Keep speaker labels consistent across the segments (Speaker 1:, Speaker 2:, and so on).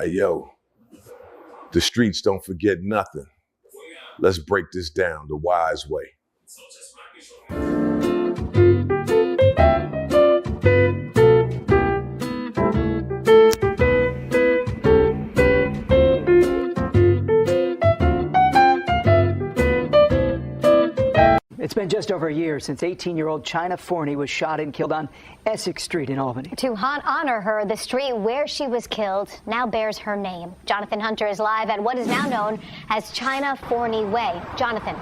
Speaker 1: Hey, yo, the streets don't forget nothing. Let's break this down the wise way.
Speaker 2: It's been just over a year since 18-year-old Chyna Forney was shot and killed on Essex Street in Albany.
Speaker 3: To honor her, the street where she was killed now bears her name. Jonathan Hunter is live at what is now known as Chyna Forney Way. Jonathan.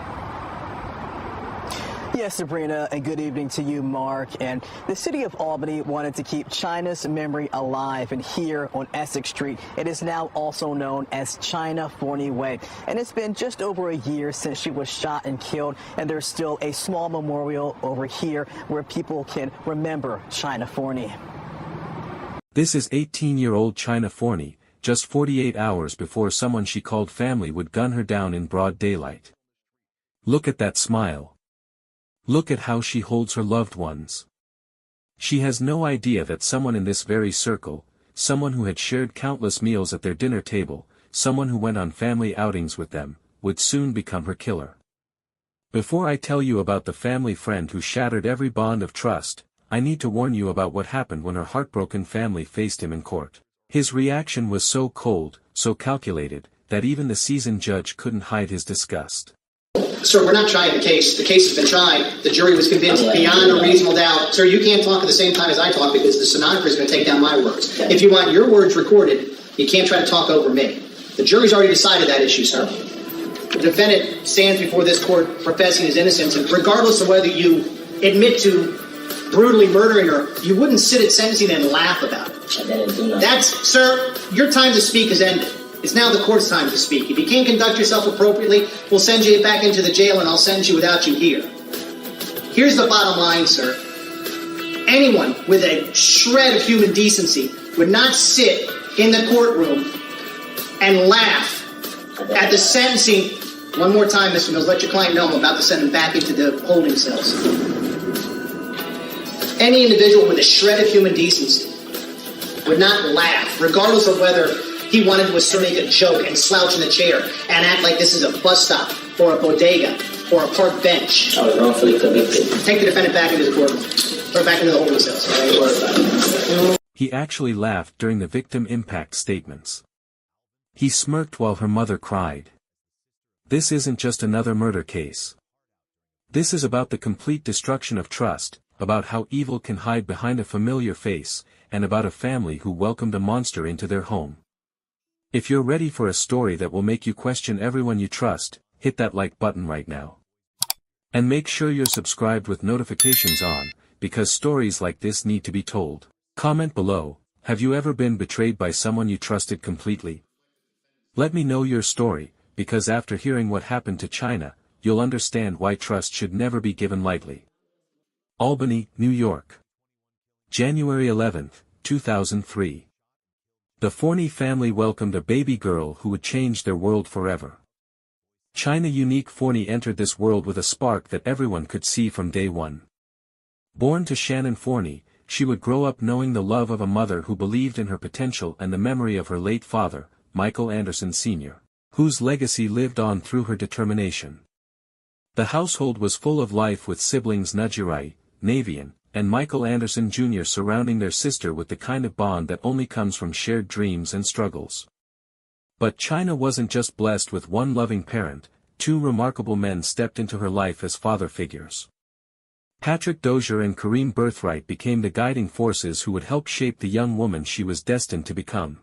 Speaker 4: Yes, Sabrina, and good evening to you, Mark. And the city of Albany wanted to keep Chyna's memory alive, and here on Essex Street, it is now also known as Chyna Forney Way. And it's been just over a year since she was shot and killed, and there's still a small memorial over here where people can remember Chyna Forney.
Speaker 5: This is 18-year-old Chyna Forney, just 48 hours before someone she called family would gun her down in broad daylight. Look at that smile. Look at how she holds her loved ones. She has no idea that someone in this very circle, someone who had shared countless meals at their dinner table, someone who went on family outings with them, would soon become her killer. Before I tell you about the family friend who shattered every bond of trust, I need to warn you about what happened when her heartbroken family faced him in court. His reaction was so cold, so calculated, that even the seasoned judge couldn't hide his disgust.
Speaker 6: Sir, we're not trying the case. The case has been tried. The jury was convinced beyond a reasonable doubt. Sir, you can't talk at the same time as I talk because the stenographer is going to take down my words. If you want your words recorded, you can't try to talk over me. The jury's already decided that issue, sir. The defendant stands before this court professing his innocence, and regardless of whether you admit to brutally murdering her, you wouldn't sit at sentencing and laugh about it. That's, sir, your time to speak has ended. It's now the court's time to speak. If you can't conduct yourself appropriately, we'll send you back into the jail and I'll send you without you here. Here's the bottom line, sir. Anyone with a shred of human decency would not sit in the courtroom and laugh at the sentencing. One more time, Mr. Mills, let your client know I'm about to send him back into the holding cells. Any individual with a shred of human decency would not laugh, regardless of whether he wanted to make a joke and slouch in the chair and act like this is a bus stop or a bodega or a park bench. I was wrongfully convicted. Take the defendant back into the courtroom. Or back into the holding cells.
Speaker 5: He actually laughed during the victim impact statements. He smirked while her mother cried. This isn't just another murder case. This is about the complete destruction of trust, about how evil can hide behind a familiar face, and about a family who welcomed a monster into their home. If you're ready for a story that will make you question everyone you trust, hit that like button right now. And make sure you're subscribed with notifications on, because stories like this need to be told. Comment below, have you ever been betrayed by someone you trusted completely? Let me know your story, because after hearing what happened to Chyna, you'll understand why trust should never be given lightly. Albany, New York. January 11, 2003. The Forney family welcomed a baby girl who would change their world forever. Chyna Forney entered this world with a spark that everyone could see from day one. Born to Shannon Forney, she would grow up knowing the love of a mother who believed in her potential and the memory of her late father, Michael Anderson Sr., whose legacy lived on through her determination. The household was full of life with siblings Najiri, Navian, and Michael Anderson Jr. surrounding their sister with the kind of bond that only comes from shared dreams and struggles. But Chyna wasn't just blessed with one loving parent, two remarkable men stepped into her life as father figures. Patrick Dozier and Kareem Birthright became the guiding forces who would help shape the young woman she was destined to become.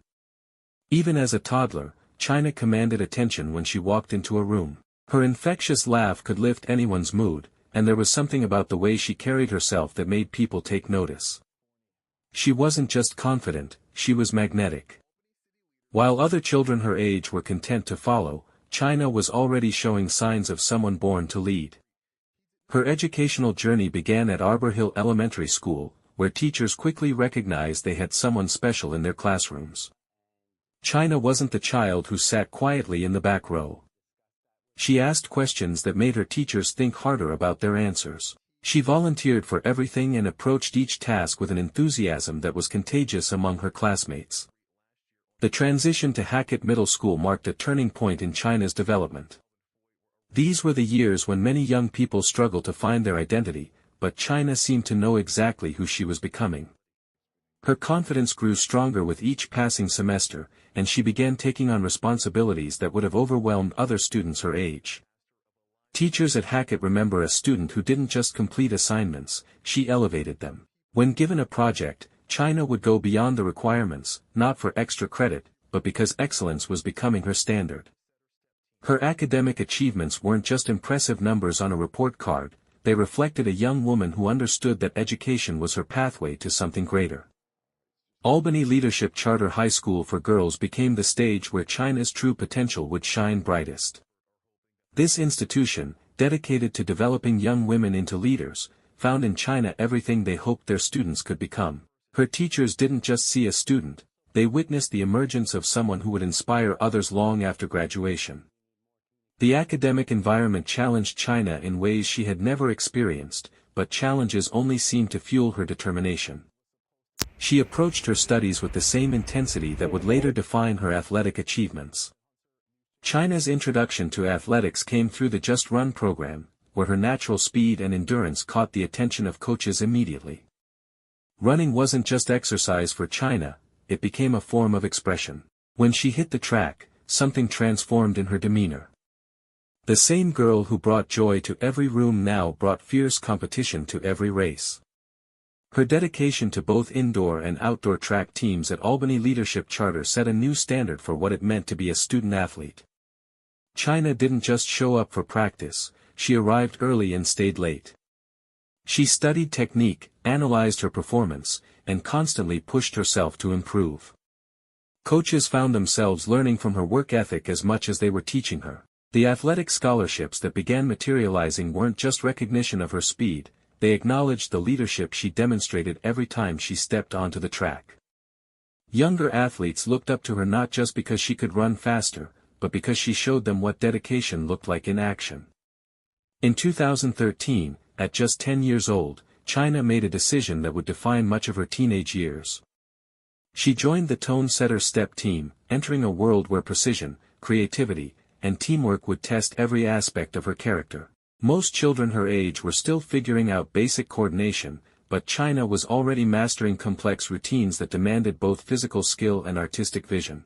Speaker 5: Even as a toddler, Chyna commanded attention when she walked into a room. Her infectious laugh could lift anyone's mood, and there was something about the way she carried herself that made people take notice. She wasn't just confident, she was magnetic. While other children her age were content to follow, Chyna was already showing signs of someone born to lead. Her educational journey began at Arbor Hill Elementary School, where teachers quickly recognized they had someone special in their classrooms. Chyna wasn't the child who sat quietly in the back row. She asked questions that made her teachers think harder about their answers. She volunteered for everything and approached each task with an enthusiasm that was contagious among her classmates. The transition to Hackett Middle School marked a turning point in China's development. These were the years when many young people struggled to find their identity, but Chyna seemed to know exactly who she was becoming. Her confidence grew stronger with each passing semester, and she began taking on responsibilities that would have overwhelmed other students her age. Teachers at Hackett remember a student who didn't just complete assignments, she elevated them. When given a project, Chyna would go beyond the requirements, not for extra credit, but because excellence was becoming her standard. Her academic achievements weren't just impressive numbers on a report card, they reflected a young woman who understood that education was her pathway to something greater. Albany Leadership Charter High School for Girls became the stage where Chyna's true potential would shine brightest. This institution, dedicated to developing young women into leaders, found in Chyna everything they hoped their students could become. Her teachers didn't just see a student, they witnessed the emergence of someone who would inspire others long after graduation. The academic environment challenged Chyna in ways she had never experienced, but challenges only seemed to fuel her determination. She approached her studies with the same intensity that would later define her athletic achievements. Chyna's introduction to athletics came through the Just Run program, where her natural speed and endurance caught the attention of coaches immediately. Running wasn't just exercise for Chyna, it became a form of expression. When she hit the track, something transformed in her demeanor. The same girl who brought joy to every room now brought fierce competition to every race. Her dedication to both indoor and outdoor track teams at Albany Leadership Charter set a new standard for what it meant to be a student athlete. Chyna didn't just show up for practice, she arrived early and stayed late. She studied technique, analyzed her performance, and constantly pushed herself to improve. Coaches found themselves learning from her work ethic as much as they were teaching her. The athletic scholarships that began materializing weren't just recognition of her speed, they acknowledged the leadership she demonstrated every time she stepped onto the track. Younger athletes looked up to her not just because she could run faster, but because she showed them what dedication looked like in action. In 2013, at just 10 years old, Chyna made a decision that would define much of her teenage years. She joined the Tone-Setter Step team, entering a world where precision, creativity, and teamwork would test every aspect of her character. Most children her age were still figuring out basic coordination, but Chyna was already mastering complex routines that demanded both physical skill and artistic vision.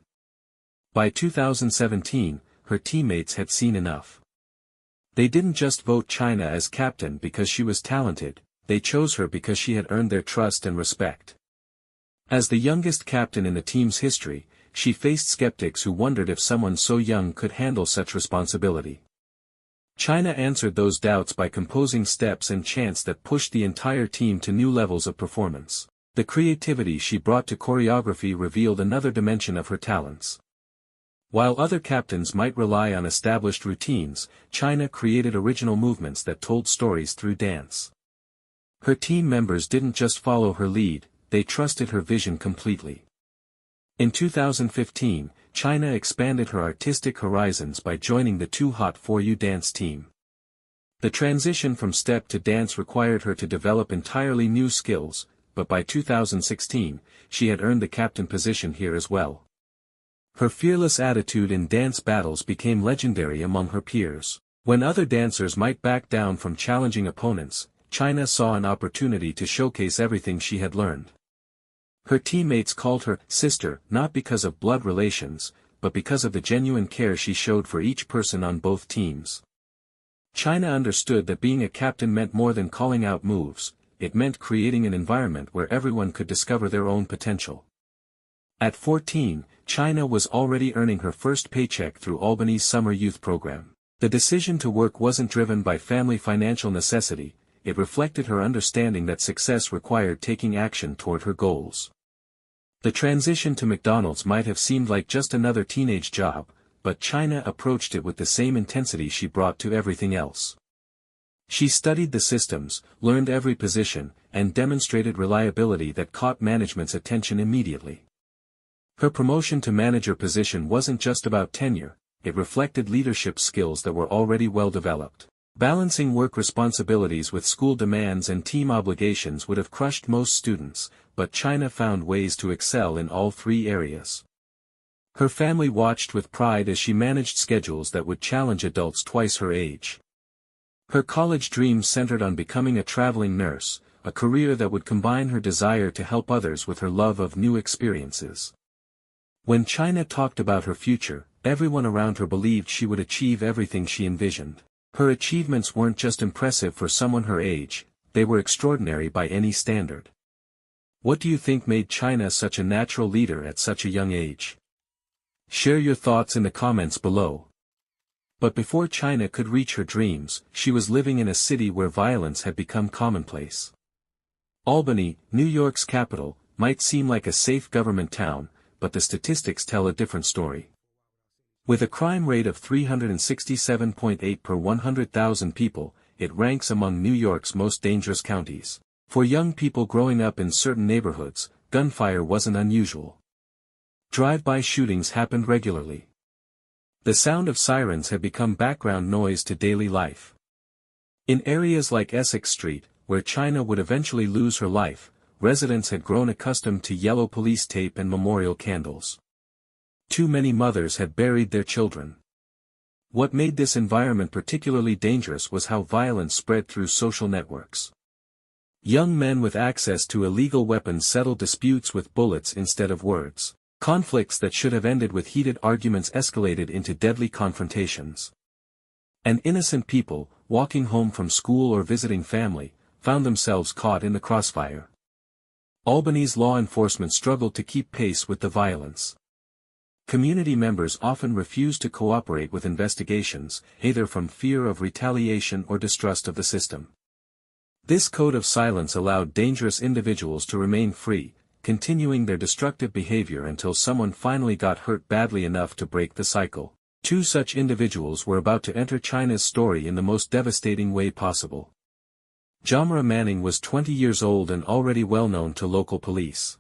Speaker 5: By 2017, her teammates had seen enough. They didn't just vote Chyna as captain because she was talented, they chose her because she had earned their trust and respect. As the youngest captain in the team's history, she faced skeptics who wondered if someone so young could handle such responsibility. Chyna answered those doubts by composing steps and chants that pushed the entire team to new levels of performance. The creativity she brought to choreography revealed another dimension of her talents. While other captains might rely on established routines, Chyna created original movements that told stories through dance. Her team members didn't just follow her lead, they trusted her vision completely. In 2015, Chyna expanded her artistic horizons by joining the Too Hot For You dance team. The transition from step to dance required her to develop entirely new skills, but by 2016, she had earned the captain position here as well. Her fearless attitude in dance battles became legendary among her peers. When other dancers might back down from challenging opponents, Chyna saw an opportunity to showcase everything she had learned. Her teammates called her sister not because of blood relations, but because of the genuine care she showed for each person on both teams. Chyna understood that being a captain meant more than calling out moves, it meant creating an environment where everyone could discover their own potential. At 14, Chyna was already earning her first paycheck through Albany's summer youth program. The decision to work wasn't driven by family financial necessity, it reflected her understanding that success required taking action toward her goals. The transition to McDonald's might have seemed like just another teenage job, but Chyna approached it with the same intensity she brought to everything else. She studied the systems, learned every position, and demonstrated reliability that caught management's attention immediately. Her promotion to manager position wasn't just about tenure, it reflected leadership skills that were already well developed. Balancing work responsibilities with school demands and team obligations would have crushed most students, but Chyna found ways to excel in all three areas. Her family watched with pride as she managed schedules that would challenge adults twice her age. Her college dreams centered on becoming a traveling nurse, a career that would combine her desire to help others with her love of new experiences. When Chyna talked about her future, everyone around her believed she would achieve everything she envisioned. Her achievements weren't just impressive for someone her age, they were extraordinary by any standard. What do you think made Chyna such a natural leader at such a young age? Share your thoughts in the comments below. But before Chyna could reach her dreams, she was living in a city where violence had become commonplace. Albany, New York's capital, might seem like a safe government town, but the statistics tell a different story. With a crime rate of 367.8 per 100,000 people, it ranks among New York's most dangerous counties. For young people growing up in certain neighborhoods, gunfire wasn't unusual. Drive-by shootings happened regularly. The sound of sirens had become background noise to daily life. In areas like Essex Street, where Chyna would eventually lose her life, residents had grown accustomed to yellow police tape and memorial candles. Too many mothers had buried their children. What made this environment particularly dangerous was how violence spread through social networks. Young men with access to illegal weapons settled disputes with bullets instead of words. Conflicts that should have ended with heated arguments escalated into deadly confrontations. And innocent people, walking home from school or visiting family, found themselves caught in the crossfire. Albany's law enforcement struggled to keep pace with the violence. Community members often refused to cooperate with investigations, either from fear of retaliation or distrust of the system. This code of silence allowed dangerous individuals to remain free, continuing their destructive behavior until someone finally got hurt badly enough to break the cycle. Two such individuals were about to enter Chyna's story in the most devastating way possible. Jahmere Manning was 20 years old and already well known to local police.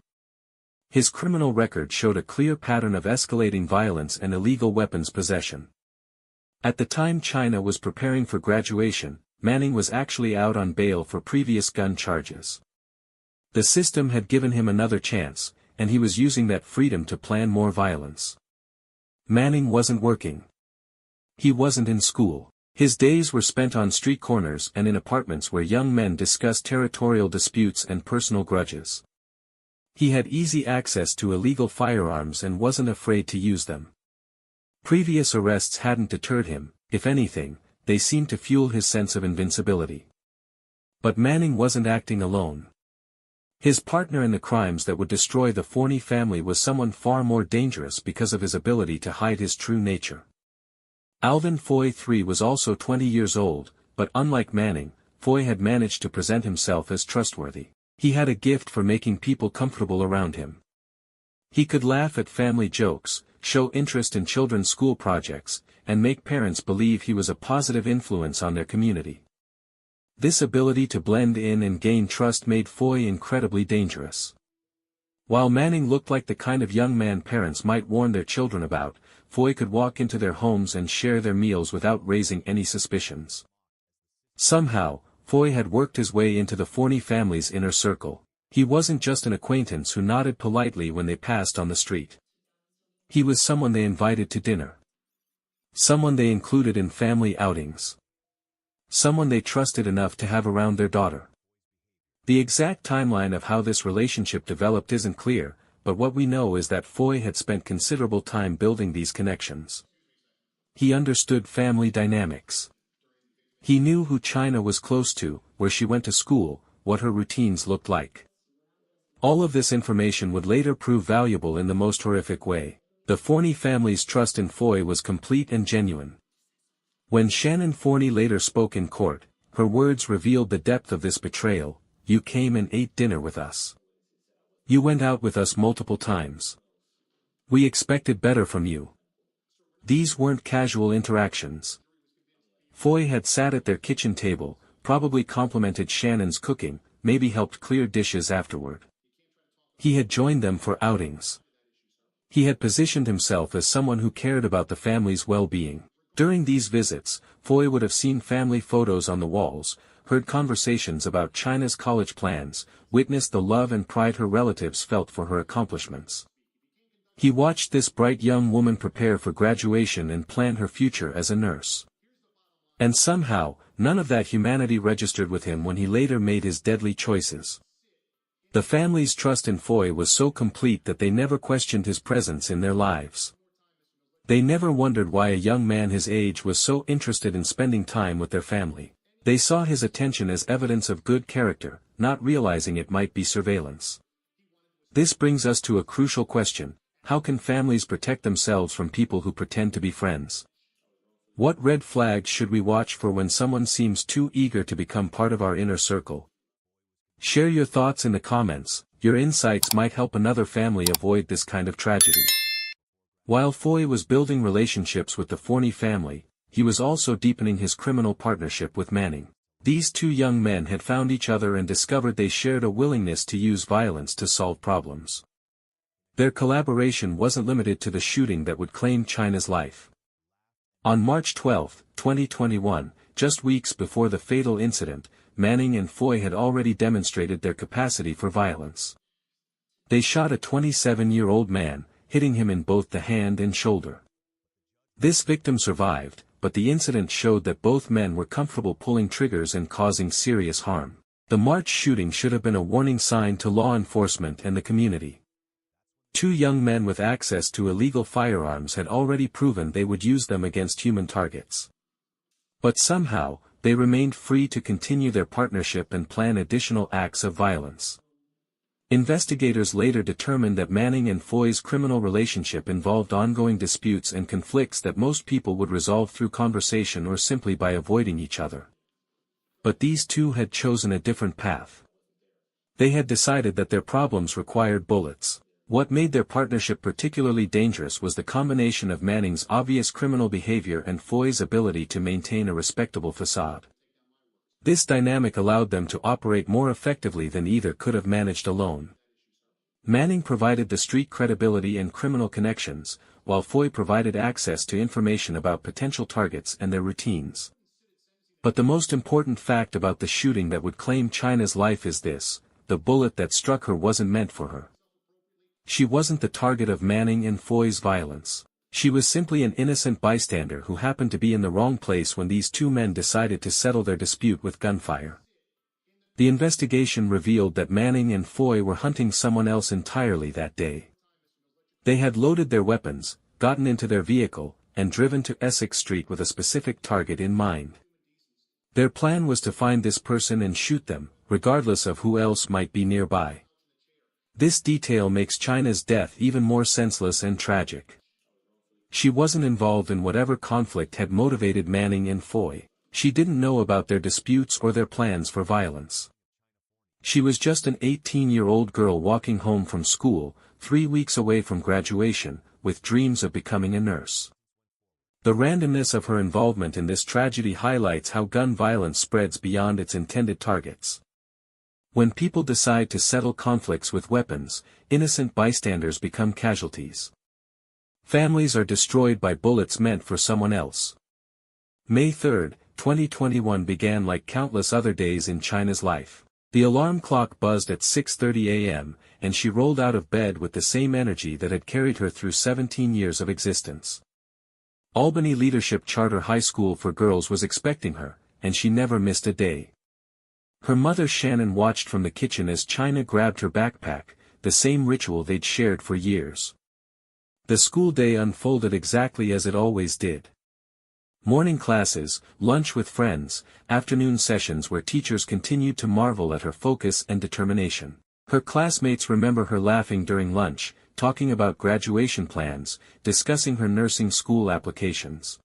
Speaker 5: His criminal record showed a clear pattern of escalating violence and illegal weapons possession. At the time Chyna was preparing for graduation, Manning was actually out on bail for previous gun charges. The system had given him another chance, and he was using that freedom to plan more violence. Manning wasn't working. He wasn't in school. His days were spent on street corners and in apartments where young men discussed territorial disputes and personal grudges. He had easy access to illegal firearms and wasn't afraid to use them. Previous arrests hadn't deterred him, if anything, they seemed to fuel his sense of invincibility. But Manning wasn't acting alone. His partner in the crimes that would destroy the Forney family was someone far more dangerous because of his ability to hide his true nature. Alvin Foy III was also 20 years old, but unlike Manning, Foy had managed to present himself as trustworthy. He had a gift for making people comfortable around him. He could laugh at family jokes, show interest in children's school projects, and make parents believe he was a positive influence on their community. This ability to blend in and gain trust made Foy incredibly dangerous. While Manning looked like the kind of young man parents might warn their children about, Foy could walk into their homes and share their meals without raising any suspicions. Somehow, Foy had worked his way into the Forney family's inner circle. He wasn't just an acquaintance who nodded politely when they passed on the street. He was someone they invited to dinner. Someone they included in family outings. Someone they trusted enough to have around their daughter. The exact timeline of how this relationship developed isn't clear, but what we know is that Foy had spent considerable time building these connections. He understood family dynamics. He knew who Chyna was close to, where she went to school, what her routines looked like. All of this information would later prove valuable in the most horrific way. The Forney family's trust in Foy was complete and genuine. When Chyna Forney later spoke in court, her words revealed the depth of this betrayal. "You came and ate dinner with us. You went out with us multiple times. We expected better from you." These weren't casual interactions. Foy had sat at their kitchen table, probably complimented Shannon's cooking, maybe helped clear dishes afterward. He had joined them for outings. He had positioned himself as someone who cared about the family's well-being. During these visits, Foy would have seen family photos on the walls, heard conversations about Chyna's college plans, witnessed the love and pride her relatives felt for her accomplishments. He watched this bright young woman prepare for graduation and plan her future as a nurse. And somehow, none of that humanity registered with him when he later made his deadly choices. The family's trust in Foy was so complete that they never questioned his presence in their lives. They never wondered why a young man his age was so interested in spending time with their family. They saw his attention as evidence of good character, not realizing it might be surveillance. This brings us to a crucial question: how can families protect themselves from people who pretend to be friends? What red flags should we watch for when someone seems too eager to become part of our inner circle? Share your thoughts in the comments. Your insights might help another family avoid this kind of tragedy. While Foy was building relationships with the Forney family, he was also deepening his criminal partnership with Manning. These two young men had found each other and discovered they shared a willingness to use violence to solve problems. Their collaboration wasn't limited to the shooting that would claim Chyna's life. On March 12, 2021, just weeks before the fatal incident, Manning and Foy had already demonstrated their capacity for violence. They shot a 27-year-old man, hitting him in both the hand and shoulder. This victim survived, but the incident showed that both men were comfortable pulling triggers and causing serious harm. The March shooting should have been a warning sign to law enforcement and the community. Two young men with access to illegal firearms had already proven they would use them against human targets. But somehow, they remained free to continue their partnership and plan additional acts of violence. Investigators later determined that Manning and Foy's criminal relationship involved ongoing disputes and conflicts that most people would resolve through conversation or simply by avoiding each other. But these two had chosen a different path. They had decided that their problems required bullets. What made their partnership particularly dangerous was the combination of Manning's obvious criminal behavior and Foy's ability to maintain a respectable facade. This dynamic allowed them to operate more effectively than either could have managed alone. Manning provided the street credibility and criminal connections, while Foy provided access to information about potential targets and their routines. But the most important fact about the shooting that would claim Chyna's life is this: the bullet that struck her wasn't meant for her. She wasn't the target of Manning and Foy's violence. She was simply an innocent bystander who happened to be in the wrong place when these two men decided to settle their dispute with gunfire. The investigation revealed that Manning and Foy were hunting someone else entirely that day. They had loaded their weapons, gotten into their vehicle, and driven to Essex Street with a specific target in mind. Their plan was to find this person and shoot them, regardless of who else might be nearby. This detail makes Chyna's death even more senseless and tragic. She wasn't involved in whatever conflict had motivated Manning and Foy. She didn't know about their disputes or their plans for violence. She was just an 18-year-old girl walking home from school, 3 weeks away from graduation, with dreams of becoming a nurse. The randomness of her involvement in this tragedy highlights how gun violence spreads beyond its intended targets. When people decide to settle conflicts with weapons, innocent bystanders become casualties. Families are destroyed by bullets meant for someone else. May 3, 2021 began like countless other days in Chyna's life. The alarm clock buzzed at 6:30 a.m., and she rolled out of bed with the same energy that had carried her through 17 years of existence. Albany Leadership Charter High School for Girls was expecting her, and she never missed a day. Her mother Shannon watched from the kitchen as Chyna grabbed her backpack, the same ritual they'd shared for years. The school day unfolded exactly as it always did. Morning classes, lunch with friends, afternoon sessions where teachers continued to marvel at her focus and determination. Her classmates remember her laughing during lunch, talking about graduation plans, discussing her nursing school applications.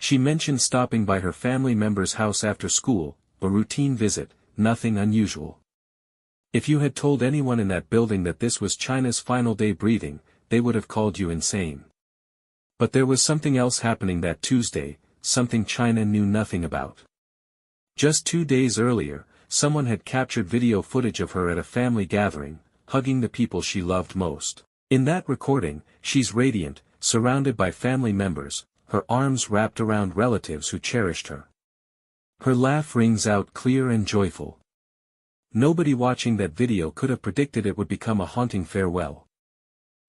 Speaker 5: She mentioned stopping by her family member's house after school, a routine visit, nothing unusual. If you had told anyone in that building that this was Chyna's final day breathing, they would have called you insane. But there was something else happening that Tuesday, something Chyna knew nothing about. Just 2 days earlier, someone had captured video footage of her at a family gathering, hugging the people she loved most. In that recording, she's radiant, surrounded by family members, her arms wrapped around relatives who cherished her. Her laugh rings out clear and joyful. Nobody watching that video could have predicted it would become a haunting farewell.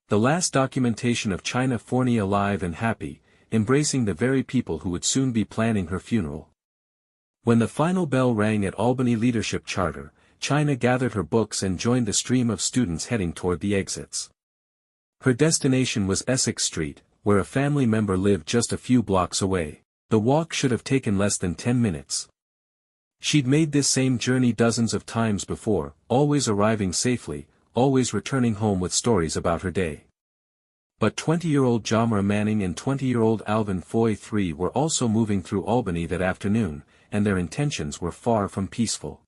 Speaker 5: The last documentation of Chyna Forney alive and happy, embracing the very people who would soon be planning her funeral. When the final bell rang at Albany Leadership Charter, Chyna gathered her books and joined the stream of students heading toward the exits. Her destination was Essex Street, where a family member lived just a few blocks away. The walk should have taken less than 10 minutes. She'd made this same journey dozens of times before, always arriving safely, always returning home with stories about her day. But 20-year-old Jahmere Manning and 20-year-old Alvin Foy III were also moving through Albany that afternoon, and their intentions were far from peaceful.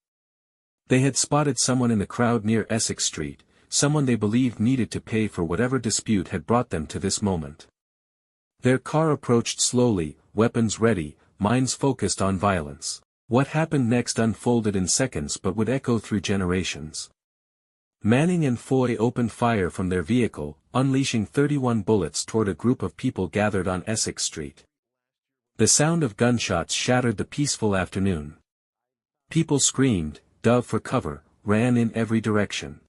Speaker 5: They had spotted someone in the crowd near Essex Street, someone they believed needed to pay for whatever dispute had brought them to this moment. Their car approached slowly, weapons ready, minds focused on violence. What happened next unfolded in seconds but would echo through generations. Manning and Foy opened fire from their vehicle, unleashing 31 bullets toward a group of people gathered on Essex Street. The sound of gunshots shattered the peaceful afternoon. People screamed, dove for cover, ran in every direction.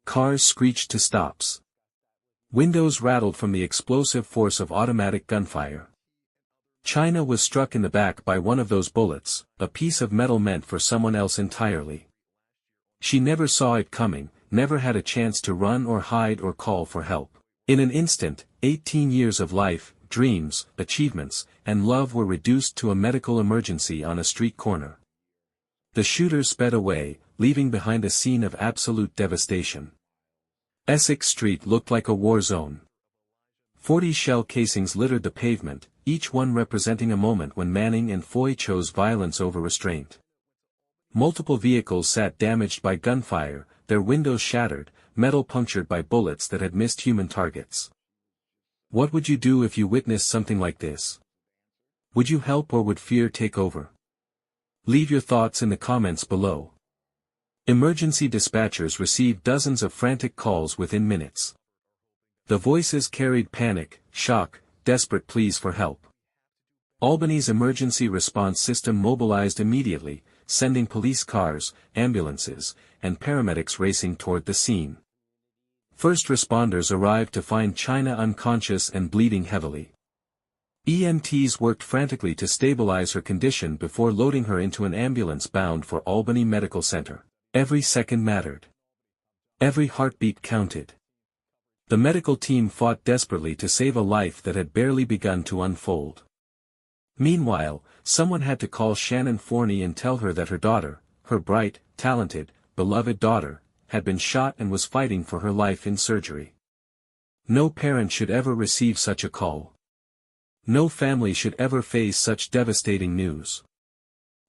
Speaker 5: Cars screeched to stops. Windows rattled from the explosive force of automatic gunfire. Chyna was struck in the back by one of those bullets, a piece of metal meant for someone else entirely. She never saw it coming, never had a chance to run or hide or call for help. In an instant, 18 years of life, dreams, achievements, and love were reduced to a medical emergency on a street corner. The shooters sped away, leaving behind a scene of absolute devastation. Essex Street looked like a war zone. 40 shell casings littered the pavement, each one representing a moment when Manning and Foy chose violence over restraint. Multiple vehicles sat damaged by gunfire, their windows shattered, metal punctured by bullets that had missed human targets. What would you do if you witnessed something like this? Would you help or would fear take over? Leave your thoughts in the comments below. Emergency dispatchers received dozens of frantic calls within minutes. The voices carried panic, shock, desperate pleas for help. Albany's emergency response system mobilized immediately, sending police cars, ambulances, and paramedics racing toward the scene. First responders arrived to find Chyna unconscious and bleeding heavily. EMTs worked frantically to stabilize her condition before loading her into an ambulance bound for Albany Medical Center. Every second mattered. Every heartbeat counted. The medical team fought desperately to save a life that had barely begun to unfold. Meanwhile, someone had to call Chyna Forney and tell her that her daughter, her bright, talented, beloved daughter, had been shot and was fighting for her life in surgery. No parent should ever receive such a call. No family should ever face such devastating news.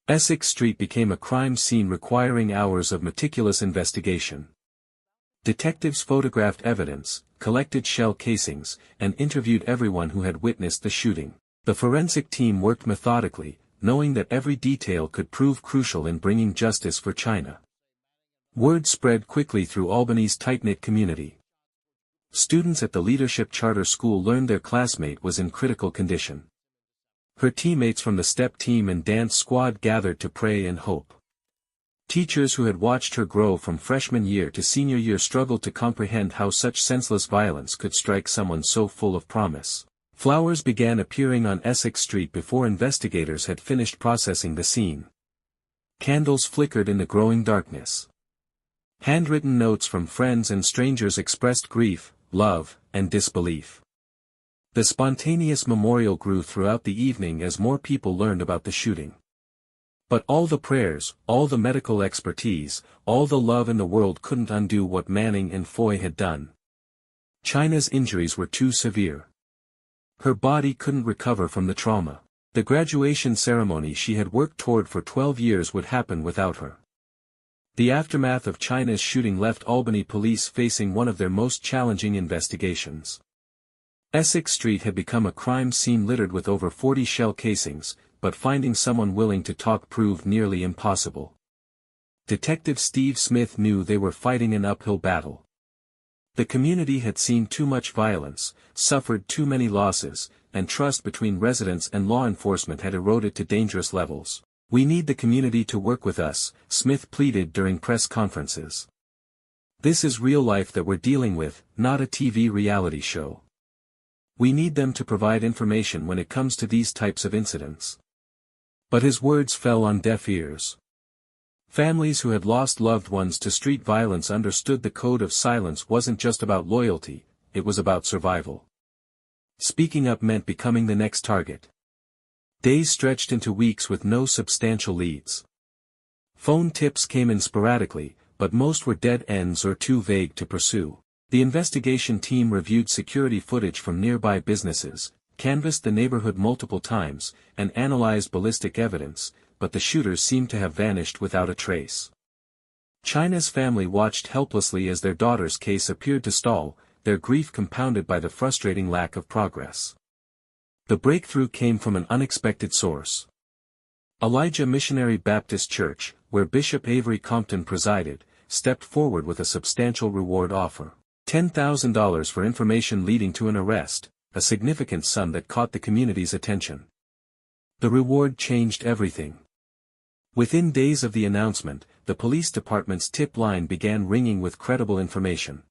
Speaker 5: Essex Street became a crime scene requiring hours of meticulous investigation. Detectives photographed evidence, collected shell casings, and interviewed everyone who had witnessed the shooting. The forensic team worked methodically, knowing that every detail could prove crucial in bringing justice for Chyna. Word spread quickly through Albany's tight-knit community. Students at the Leadership Charter School learned their classmate was in critical condition. Her teammates from the step team and dance squad gathered to pray and hope. Teachers who had watched her grow from freshman year to senior year struggled to comprehend how such senseless violence could strike someone so full of promise. Flowers began appearing on Essex Street before investigators had finished processing the scene. Candles flickered in the growing darkness. Handwritten notes from friends and strangers expressed grief, love, and disbelief. The spontaneous memorial grew throughout the evening as more people learned about the shooting. But all the prayers, all the medical expertise, all the love in the world couldn't undo what Manning and Foy had done. Chyna's injuries were too severe. Her body couldn't recover from the trauma. The graduation ceremony she had worked toward for 12 years would happen without her. The aftermath of Chyna's shooting left Albany police facing one of their most challenging investigations. Essex Street had become a crime scene littered with over 40 shell casings, but finding someone willing to talk proved nearly impossible. Detective Steve Smith knew they were fighting an uphill battle. The community had seen too much violence, suffered too many losses, and trust between residents and law enforcement had eroded to dangerous levels. "We need the community to work with us," Smith pleaded during press conferences. This is real life that we're dealing with, not a TV reality show. We need them to provide information when it comes to these types of incidents. But his words fell on deaf ears. Families who had lost loved ones to street violence understood the code of silence wasn't just about loyalty, it was about survival. Speaking up meant becoming the next target. Days stretched into weeks with no substantial leads. Phone tips came in sporadically, but most were dead ends or too vague to pursue. The investigation team reviewed security footage from nearby businesses, canvassed the neighborhood multiple times, and analyzed ballistic evidence, but the shooters seemed to have vanished without a trace. Chyna's family watched helplessly as their daughter's case appeared to stall, their grief compounded by the frustrating lack of progress. The breakthrough came from an unexpected source. Elijah Missionary Baptist Church, where Bishop Avery Compton presided, stepped forward with a substantial reward offer. $10,000 for information leading to an arrest, a significant sum that caught the community's attention. The reward changed everything. Within days of the announcement, the police department's tip line began ringing with credible information.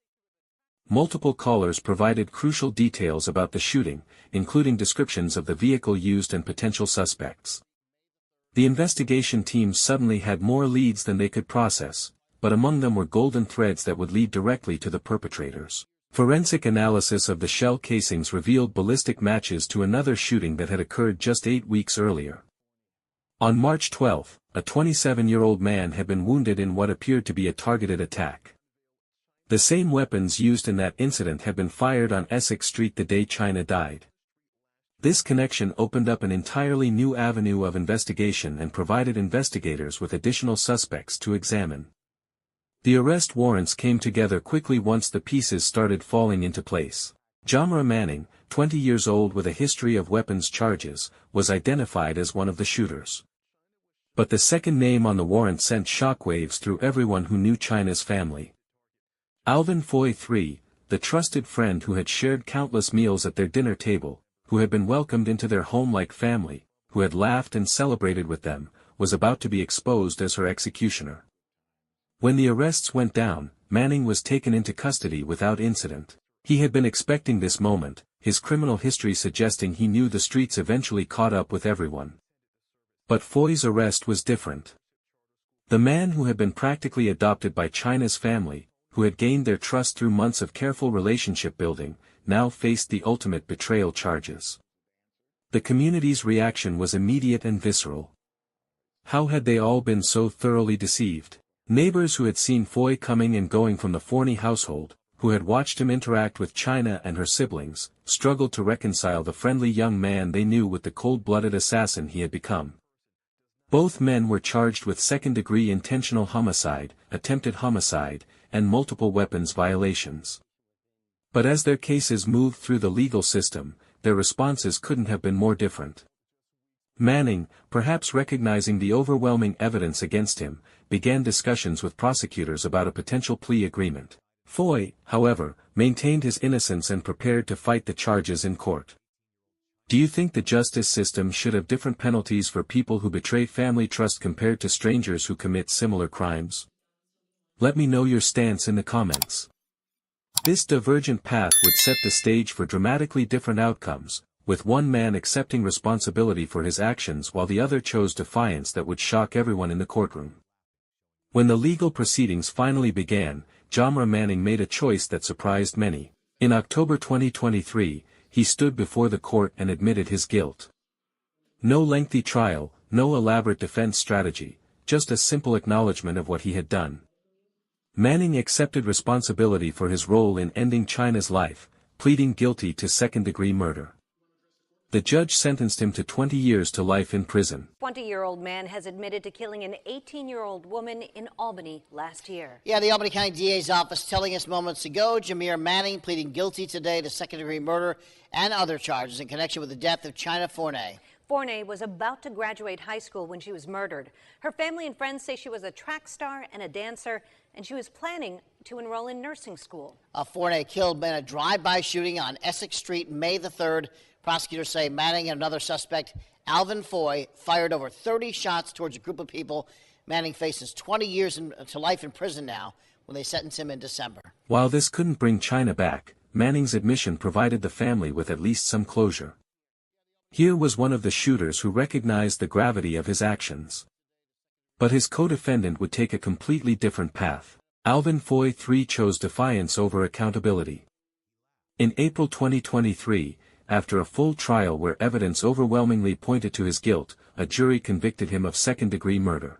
Speaker 5: Multiple callers provided crucial details about the shooting, including descriptions of the vehicle used and potential suspects. The investigation team suddenly had more leads than they could process, but among them were golden threads that would lead directly to the perpetrators. Forensic analysis of the shell casings revealed ballistic matches to another shooting that had occurred just 8 weeks earlier. On March 12, a 27-year-old man had been wounded in what appeared to be a targeted attack. The same weapons used in that incident had been fired on Essex Street the day Chyna died. This connection opened up an entirely new avenue of investigation and provided investigators with additional suspects to examine. The arrest warrants came together quickly once the pieces started falling into place. Jahmere Manning, 20 years old with a history of weapons charges, was identified as one of the shooters. But the second name on the warrant sent shockwaves through everyone who knew Chyna's family. Alvin Foy III, the trusted friend who had shared countless meals at their dinner table, who had been welcomed into their home like family, who had laughed and celebrated with them, was about to be exposed as her executioner. When the arrests went down, Manning was taken into custody without incident. He had been expecting this moment, his criminal history suggesting he knew the streets eventually caught up with everyone. But Foy's arrest was different. The man who had been practically adopted by Chyna's family, who had gained their trust through months of careful relationship building, now faced the ultimate betrayal charges. The community's reaction was immediate and visceral. How had they all been so thoroughly deceived? Neighbors who had seen Foy coming and going from the Forney household, who had watched him interact with Chyna and her siblings, struggled to reconcile the friendly young man they knew with the cold-blooded assassin he had become. Both men were charged with second-degree intentional homicide, attempted homicide, and multiple weapons violations. But as their cases moved through the legal system, their responses couldn't have been more different. Manning, perhaps recognizing the overwhelming evidence against him, began discussions with prosecutors about a potential plea agreement. Foy, however, maintained his innocence and prepared to fight the charges in court. Do you think the justice system should have different penalties for people who betray family trust compared to strangers who commit similar crimes? Let me know your stance in the comments. This divergent path would set the stage for dramatically different outcomes, with one man accepting responsibility for his actions while the other chose defiance that would shock everyone in the courtroom. When the legal proceedings finally began, Jahmere Manning made a choice that surprised many. In October 2023, he stood before the court and admitted his guilt. No lengthy trial, no elaborate defense strategy, just a simple acknowledgement of what he had done. Manning accepted responsibility for his role in ending Chyna's life, pleading guilty to second-degree murder. The judge sentenced him to 20 years to life in prison.
Speaker 7: 20-year-old man has admitted to killing an 18-year-old woman in Albany last year.
Speaker 8: Yeah, the Albany County DA's office telling us moments ago, Jahmere Manning pleading guilty today to second-degree murder and other charges in connection with the death of Chyna Forney.
Speaker 7: Forney was about to graduate high school when she was murdered. Her family and friends say she was a track star and a dancer, and she was planning to enroll in nursing school.
Speaker 8: Forney killed in a drive-by shooting on Essex Street May the 3rd. Prosecutors say Manning and another suspect, Alvin Foy, fired over 30 shots towards a group of people. Manning faces 20 years to life in prison now, when they sentenced him in December.
Speaker 5: While this couldn't bring Chyna back, Manning's admission provided the family with at least some closure. Here was one of the shooters who recognized the gravity of his actions. But his co-defendant would take a completely different path. Alvin Foy III chose defiance over accountability. In April 2023, after a full trial where evidence overwhelmingly pointed to his guilt, a jury convicted him of second-degree murder.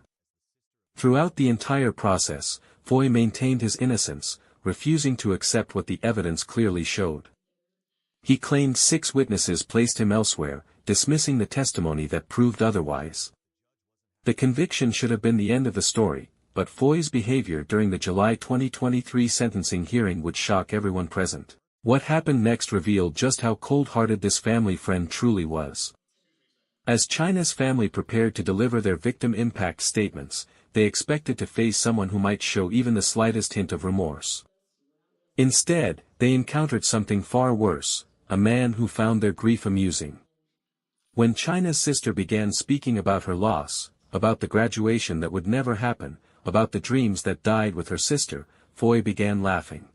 Speaker 5: Throughout the entire process, Foy maintained his innocence, refusing to accept what the evidence clearly showed. He claimed 6 witnesses placed him elsewhere, dismissing the testimony that proved otherwise. The conviction should have been the end of the story, but Foy's behavior during the July 2023 sentencing hearing would shock everyone present. What happened next revealed just how cold-hearted this family friend truly was. As Chyna's family prepared to deliver their victim impact statements, they expected to face someone who might show even the slightest hint of remorse. Instead, they encountered something far worse, a man who found their grief amusing. When Chyna's sister began speaking about her loss, about the graduation that would never happen, about the dreams that died with her sister, Foy began laughing.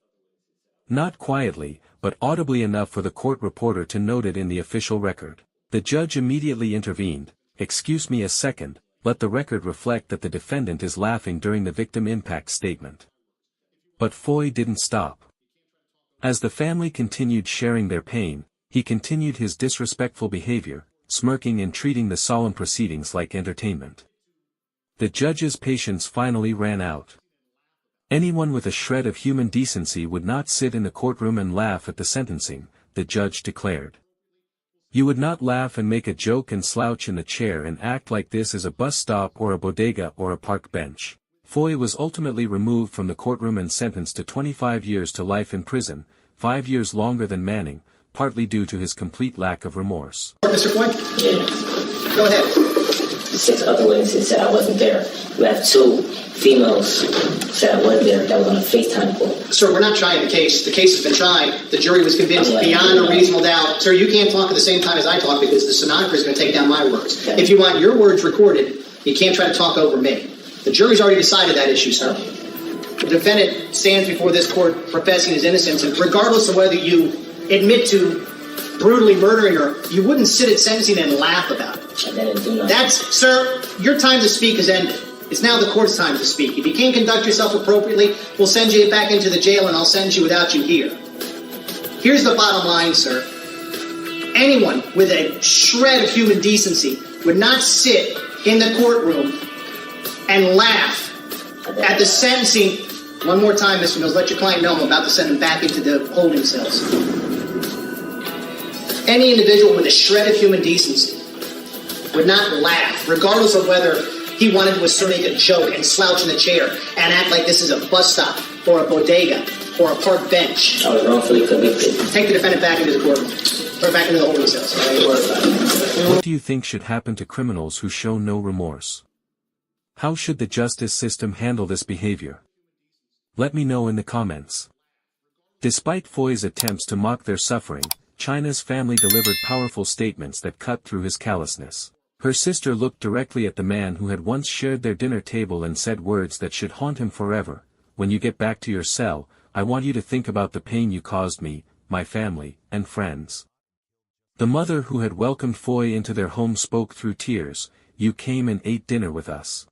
Speaker 5: Not quietly, but audibly enough for the court reporter to note it in the official record. The judge immediately intervened. "Excuse me a second, let the record reflect that the defendant is laughing during the victim impact statement." But Foy didn't stop. As the family continued sharing their pain, he continued his disrespectful behavior, smirking and treating the solemn proceedings like entertainment. The judge's patience finally ran out. Anyone with a shred of human decency would not sit in the courtroom and laugh at the sentencing, the judge declared. You would not laugh and make a joke and slouch in the chair and act like this is a bus stop or a bodega or a park bench. Foy was ultimately removed from the courtroom and sentenced to 25 years to life in prison, 5 years longer than Manning, partly due to his complete lack of remorse.
Speaker 6: Mr. Foy?
Speaker 9: Yeah.
Speaker 6: Go ahead.
Speaker 9: The 6 other witnesses said I wasn't there. We have 2 females said I wasn't there that was on a FaceTime call.
Speaker 6: Sir, we're not trying the case. The case has been tried. The jury was convinced beyond a reasonable doubt. Sir, you can't talk at the same time as I talk because the stenographer is going to take down my words.
Speaker 9: Okay.
Speaker 6: If you want your words recorded, you can't try to talk over me. The jury's already decided that issue, sir. The defendant stands before this court professing his innocence, and regardless of whether you admit to brutally murdering her, you wouldn't sit at sentencing and laugh about it. That's, sir, your time to speak has ended. It's now the court's time to speak. If you can't conduct yourself appropriately, we'll send you back into the jail and I'll sentence you without you here. Here's the bottom line, sir. Anyone with a shred of human decency would not sit in the courtroom and laugh at the sentencing. One more time, Mr. Mills, let your client know I'm about to send him back into the holding cells. Any individual with a shred of human decency would not laugh, regardless of whether he wanted to make a joke and slouch in the chair and act like this is a bus stop or a bodega or a park bench.
Speaker 9: I was wrongfully convicted.
Speaker 6: Take the defendant back into the courtroom. Or back into the holding cells.
Speaker 5: What do you think should happen to criminals who show no remorse? How should the justice system handle this behavior? Let me know in the comments. Despite Foy's attempts to mock their suffering, Chyna's family delivered powerful statements that cut through his callousness. Her sister looked directly at the man who had once shared their dinner table and said words that should haunt him forever. When you get back to your cell, I want you to think about the pain you caused me, my family, and friends. The mother who had welcomed Foy into their home spoke through tears. You came and ate dinner with us.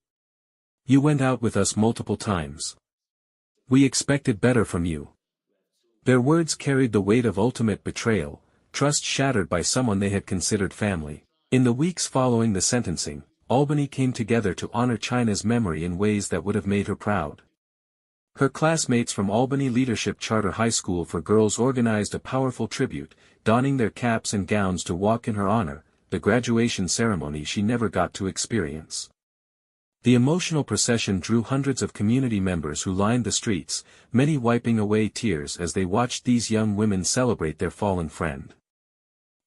Speaker 5: You went out with us multiple times. We expected better from you. Their words carried the weight of ultimate betrayal, trust shattered by someone they had considered family. In the weeks following the sentencing, Albany came together to honor Chyna's memory in ways that would have made her proud. Her classmates from Albany Leadership Charter High School for Girls organized a powerful tribute, donning their caps and gowns to walk in her honor, the graduation ceremony she never got to experience. The emotional procession drew hundreds of community members who lined the streets, many wiping away tears as they watched these young women celebrate their fallen friend.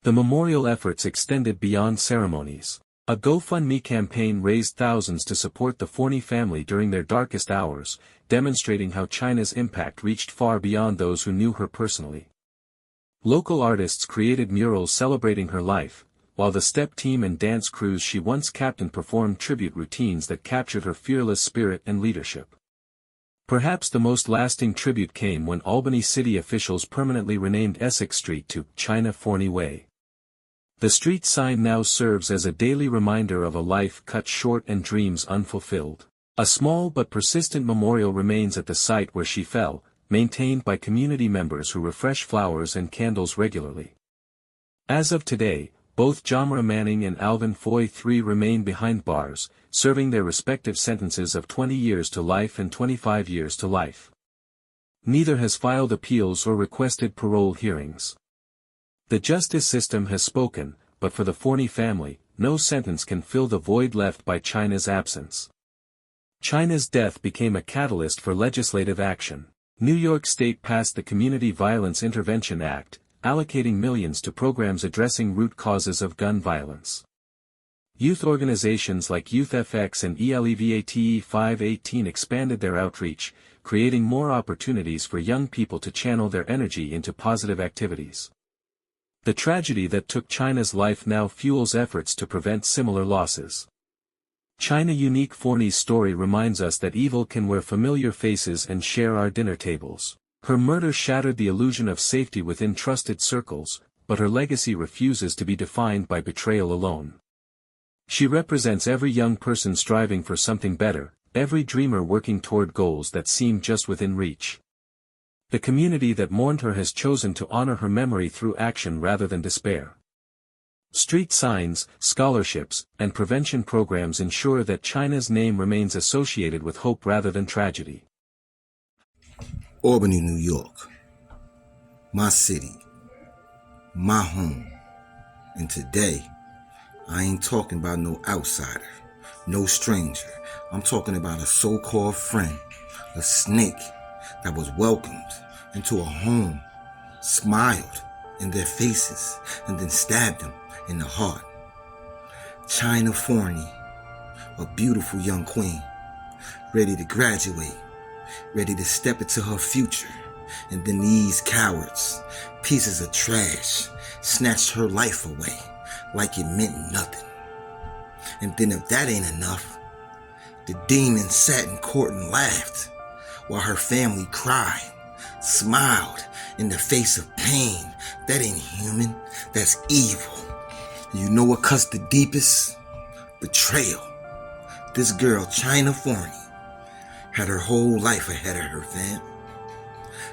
Speaker 5: The memorial efforts extended beyond ceremonies. A GoFundMe campaign raised thousands to support the Forney family during their darkest hours, demonstrating how Chyna's impact reached far beyond those who knew her personally. Local artists created murals celebrating her life, while the step team and dance crews she once captained performed tribute routines that captured her fearless spirit and leadership. Perhaps the most lasting tribute came when Albany city officials permanently renamed Essex Street to Chyna Forney Way. The street sign now serves as a daily reminder of a life cut short and dreams unfulfilled. A small but persistent memorial remains at the site where she fell, maintained by community members who refresh flowers and candles regularly. As of today, both Jahmere Manning and Alvin Foy III remain behind bars, serving their respective sentences of 20 years to life and 25 years to life. Neither has filed appeals or requested parole hearings. The justice system has spoken, but for the Forney family, no sentence can fill the void left by Chyna's absence. Chyna's death became a catalyst for legislative action. New York State passed the Community Violence Intervention Act, allocating millions to programs addressing root causes of gun violence. Youth organizations like YouthFX and ELEVATE 518 expanded their outreach, creating more opportunities for young people to channel their energy into positive activities. The tragedy that took Chyna's life now fuels efforts to prevent similar losses. Chyna Forney's story reminds us that evil can wear familiar faces and share our dinner tables. Her murder shattered the illusion of safety within trusted circles, but her legacy refuses to be defined by betrayal alone. She represents every young person striving for something better, every dreamer working toward goals that seem just within reach. The community that mourned her has chosen to honor her memory through action rather than despair. Street signs, scholarships, and prevention programs ensure that Chyna's name remains associated with hope rather than tragedy.
Speaker 10: Albany, New York. My city. My home. And today, I ain't talking about no outsider, no stranger. I'm talking about a so-called friend, a snake that was welcomed into a home, smiled in their faces, and then stabbed them in the heart. Chyna Forney, a beautiful young queen, ready to graduate, ready to step into her future, and then these cowards, pieces of trash, snatched her life away like it meant nothing. And then if that ain't enough, the demon sat in court and laughed while her family cried, smiled in the face of pain. That ain't human, that's evil. You know what cuts the deepest? Betrayal. This girl, Chyna Forney, had her whole life ahead of her, fam.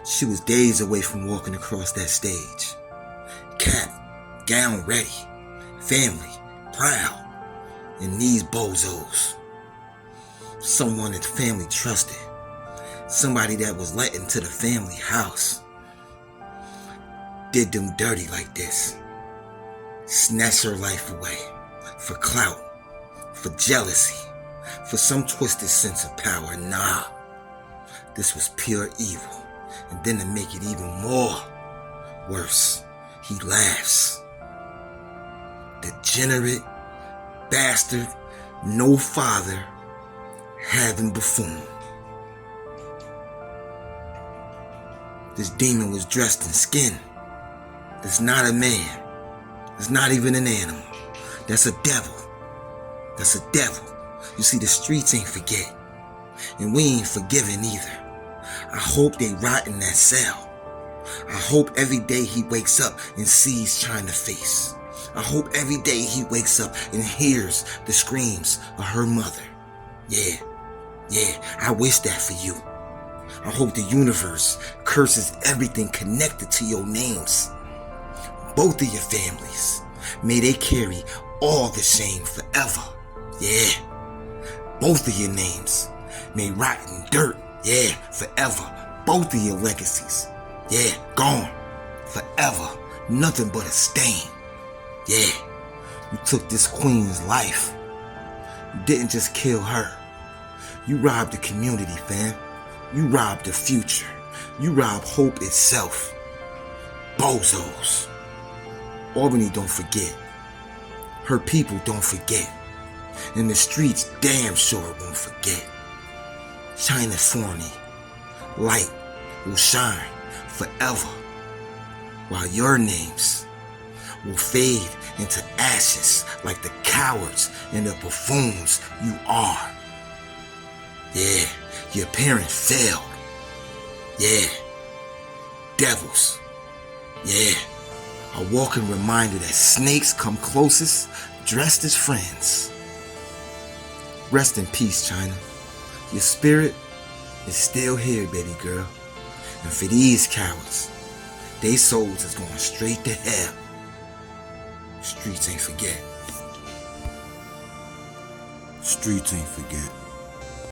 Speaker 10: She was days away from walking across that stage. Cap, gown ready, family, proud, and these bozos. Someone that the family trusted. Somebody that was let into the family house. Did them dirty like this. Snatched her life away. For clout. For jealousy. For some twisted sense of power. Nah. This was pure evil. And then to make it even more worse, he laughs. Degenerate, bastard, no father, having buffoon. This demon was dressed in skin. It's not a man. It's not even an animal. That's a devil. That's a devil. You see, the streets ain't forget. And we ain't forgiven either. I hope they rot in that cell. I hope every day he wakes up and sees Chyna's face. I hope every day he wakes up and hears the screams of her mother. Yeah, I wish that for you. I hope the universe curses everything connected to your names. Both of your families, may they carry all the shame forever. Yeah, both of your names may rot in dirt. Yeah, forever. Both of your legacies. Yeah, gone. Forever. Nothing but a stain. Yeah, you took this queen's life. You didn't just kill her. You robbed the community, fam. You robbed the future. You robbed hope itself. Bozos. Albany don't forget. Her people don't forget. And the streets damn sure won't forget. Chyna Forney, light will shine forever, while your names will fade into ashes like the cowards and the buffoons you are. Yeah, Your parents failed. Yeah. Devils. Yeah. A walking reminder that snakes come closest dressed as friends. Rest in peace, Chyna. Your spirit is still here, baby girl. And for these cowards, they souls is going straight to hell. Streets ain't forget. Streets ain't forget.